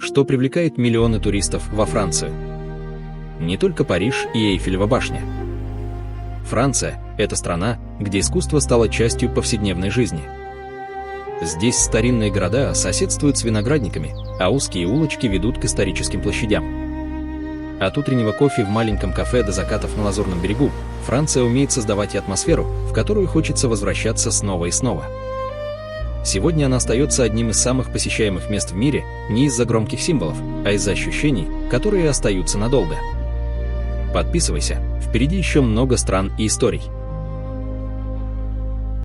что привлекает миллионы туристов во Францию. Не только Париж и Эйфелева башня. Франция – это страна, где искусство стало частью повседневной жизни. Здесь старинные города соседствуют с виноградниками, а узкие улочки ведут к историческим площадям. От утреннего кофе в маленьком кафе до закатов на Лазурном берегу Франция умеет создавать атмосферу, в которую хочется возвращаться снова и снова. Сегодня она остается одним из самых посещаемых мест в мире не из-за громких символов, а из-за ощущений, которые остаются надолго. Подписывайся, впереди еще много стран и историй.